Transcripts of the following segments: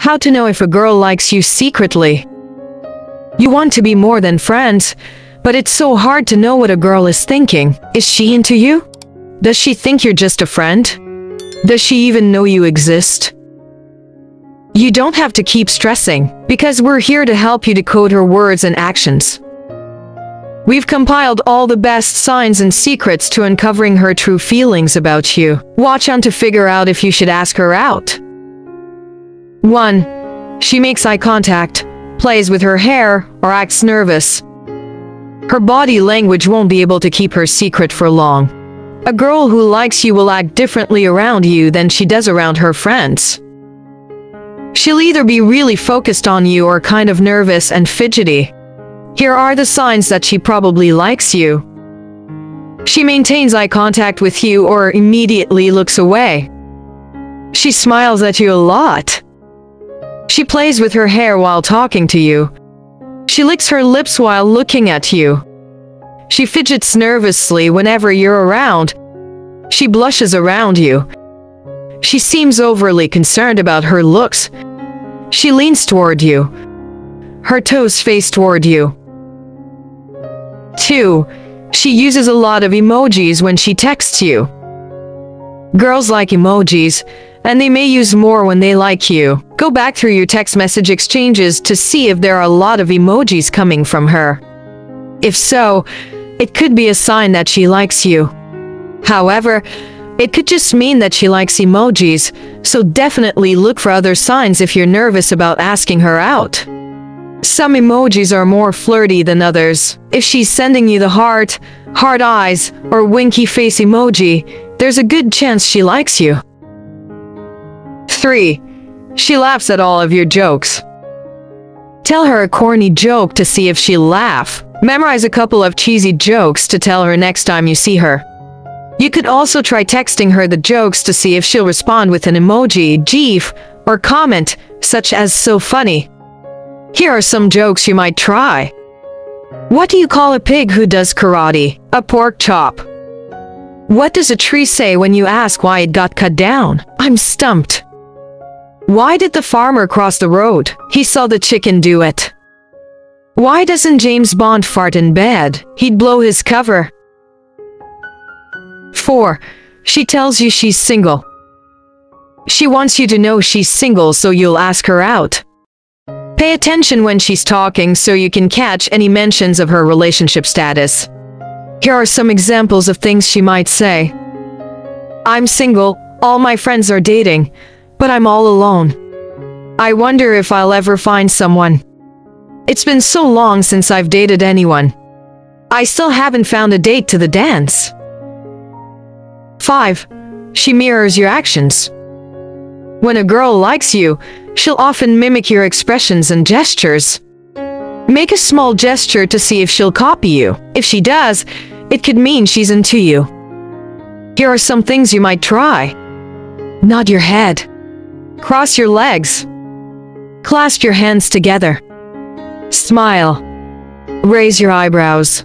How to know if a girl likes you secretly. You want to be more than friends, but it's so hard to know what a girl is thinking. Is she into you? Does she think you're just a friend? Does she even know you exist? You don't have to keep stressing, because we're here to help you decode her words and actions. We've compiled all the best signs and secrets to uncovering her true feelings about you. Watch on to figure out if you should ask her out. 1. She makes eye contact, plays with her hair, or acts nervous. Her body language won't be able to keep her secret for long. A girl who likes you will act differently around you than she does around her friends. She'll either be really focused on you or kind of nervous and fidgety. Here are the signs that she probably likes you. She maintains eye contact with you or immediately looks away. She smiles at you a lot. She plays with her hair while talking to you. She licks her lips while looking at you. She fidgets nervously whenever you're around. She blushes around you. She seems overly concerned about her looks. She leans toward you. Her toes face toward you. 2. She uses a lot of emojis when she texts you. Girls like emojis, and they may use more when they like you. Go back through your text message exchanges to see if there are a lot of emojis coming from her. If so, it could be a sign that she likes you. However, it could just mean that she likes emojis, so definitely look for other signs if you're nervous about asking her out. Some emojis are more flirty than others. If she's sending you the heart, hard eyes, or winky face emoji, there's a good chance she likes you. 3. She laughs at all of your jokes. Tell her a corny joke to see if she'll laugh. Memorize a couple of cheesy jokes to tell her next time you see her. You could also try texting her the jokes to see if she'll respond with an emoji, gif, or comment, such as "so funny." Here are some jokes you might try. What do you call a pig who does karate? A pork chop. What does a tree say when you ask why it got cut down? I'm stumped. Why did the farmer cross the road? He saw the chicken do it. Why doesn't James Bond fart in bed? He'd blow his cover. 4. She tells you she's single. She wants you to know she's single so you'll ask her out. Pay attention when she's talking so you can catch any mentions of her relationship status. Here are some examples of things she might say. I'm single, all my friends are dating, but I'm all alone. I wonder if I'll ever find someone. It's been so long since I've dated anyone. I still haven't found a date to the dance. 5. She mirrors your actions. When a girl likes you, she'll often mimic your expressions and gestures. Make a small gesture to see if she'll copy you. If she does, it could mean she's into you. Here are some things you might try. Nod your head. Cross your legs. Clasp your hands together. Smile. Raise your eyebrows.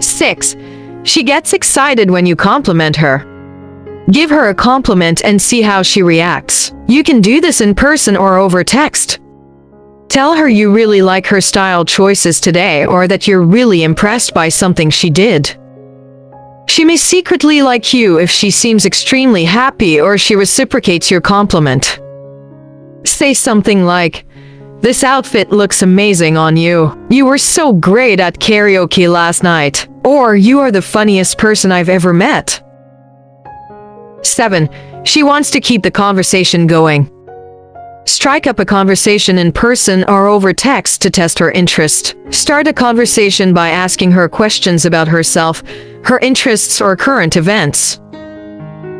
6. She gets excited when you compliment her. Give her a compliment and see how she reacts. You can do this in person or over text. Tell her you really like her style choices today or that you're really impressed by something she did. She may secretly like you if she seems extremely happy or she reciprocates your compliment. Say something like, "This outfit looks amazing on you. You were so great at karaoke last night." Or, "You are the funniest person I've ever met." 7. She wants to keep the conversation going. Strike up a conversation in person or over text to test her interest. Start a conversation by asking her questions about herself, her interests, or current events.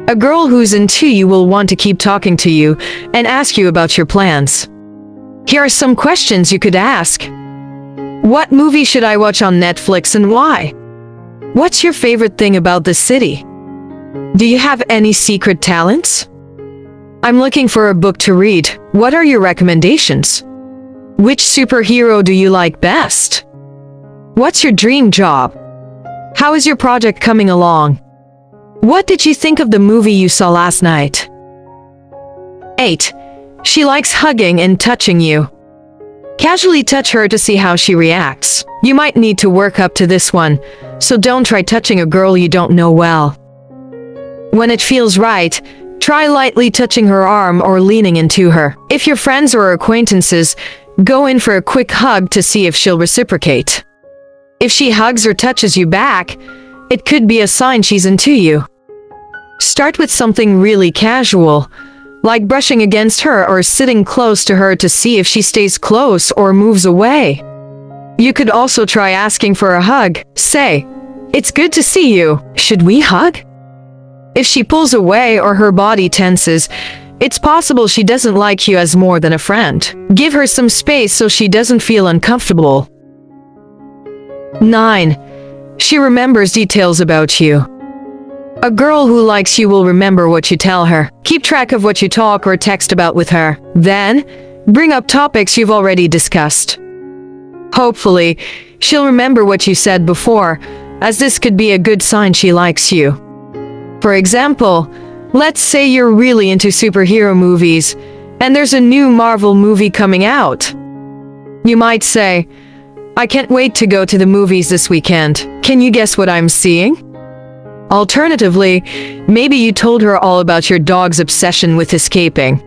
A girl who's into you will want to keep talking to you and ask you about your plans. Here are some questions you could ask. What movie should I watch on Netflix and why? What's your favorite thing about the city? Do you have any secret talents? I'm looking for a book to read. What are your recommendations? Which superhero do you like best? What's your dream job? How is your project coming along? What did you think of the movie you saw last night? 8. She likes hugging and touching you. Casually touch her to see how she reacts. You might need to work up to this one, so don't try touching a girl you don't know well. When it feels right, try lightly touching her arm or leaning into her. If you're friends or acquaintances, go in for a quick hug to see if she'll reciprocate. If she hugs or touches you back, it could be a sign she's into you. Start with something really casual, like brushing against her or sitting close to her to see if she stays close or moves away. You could also try asking for a hug. Say, "It's good to see you. Should we hug?" If she pulls away or her body tenses, it's possible she doesn't like you as more than a friend. Give her some space so she doesn't feel uncomfortable. 9. She remembers details about you. A girl who likes you will remember what you tell her. Keep track of what you talk or text about with her. Then, bring up topics you've already discussed. Hopefully, she'll remember what you said before, as this could be a good sign she likes you. For example, let's say you're really into superhero movies, and there's a new Marvel movie coming out. You might say, "I can't wait to go to the movies this weekend. Can you guess what I'm seeing?" Alternatively, maybe you told her all about your dog's obsession with escaping.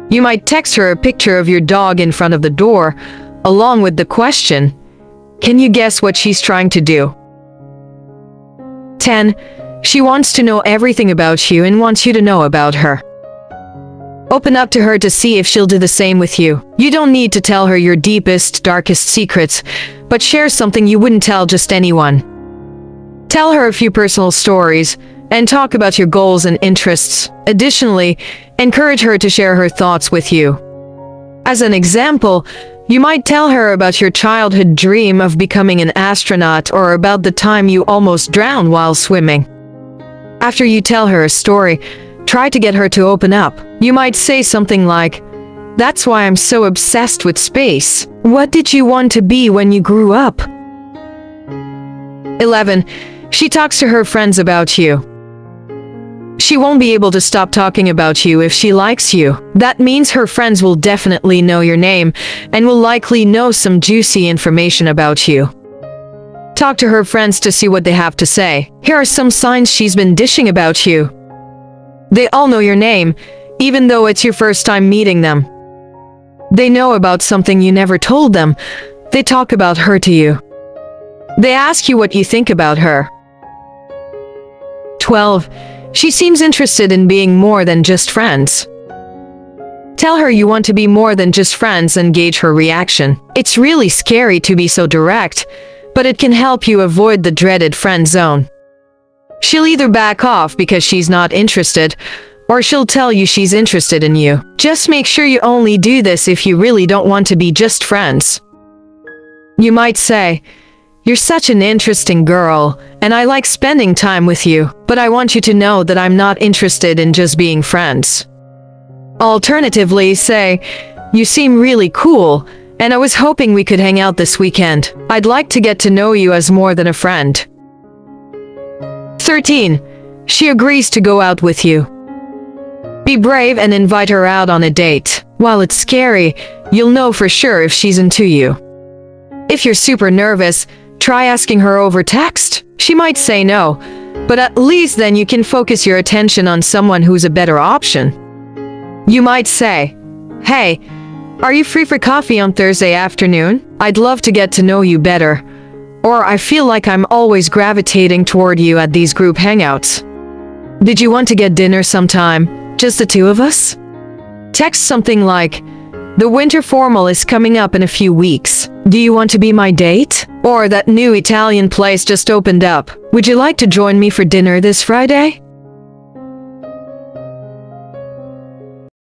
You might text her a picture of your dog in front of the door, along with the question, "Can you guess what she's trying to do?" 10. She wants to know everything about you and wants you to know about her. Open up to her to see if she'll do the same with you. You don't need to tell her your deepest, darkest secrets, but share something you wouldn't tell just anyone. Tell her a few personal stories, and talk about your goals and interests. Additionally, encourage her to share her thoughts with you. As an example, you might tell her about your childhood dream of becoming an astronaut or about the time you almost drowned while swimming. After you tell her a story, try to get her to open up. You might say something like, "That's why I'm so obsessed with space. What did you want to be when you grew up?" 11. She talks to her friends about you. She won't be able to stop talking about you if she likes you. That means her friends will definitely know your name and will likely know some juicy information about you. Talk to her friends to see what they have to say. Here are some signs she's been dishing about you. They all know your name, even though it's your first time meeting them. They know about something you never told them. They talk about her to you. They ask you what you think about her. 12. She seems interested in being more than just friends. Tell her you want to be more than just friends and gauge her reaction. It's really scary to be so direct, but it can help you avoid the dreaded friend zone. She'll either back off because she's not interested, or she'll tell you she's interested in you. Just make sure you only do this if you really don't want to be just friends. You might say, "You're such an interesting girl, and I like spending time with you, but I want you to know that I'm not interested in just being friends." Alternatively, say, "You seem really cool, and I was hoping we could hang out this weekend. I'd like to get to know you as more than a friend." 13. She agrees to go out with you. Be brave and invite her out on a date. While it's scary, you'll know for sure if she's into you. If you're super nervous, try asking her over text. She might say no, but at least then you can focus your attention on someone who's a better option. You might say, "Hey, are you free for coffee on Thursday afternoon? I'd love to get to know you better." Or, "I feel like I'm always gravitating toward you at these group hangouts. Did you want to get dinner sometime? Just the two of us?" Text something like, "The winter formal is coming up in a few weeks. Do you want to be my date?" Or, "That new Italian place just opened up. Would you like to join me for dinner this Friday?"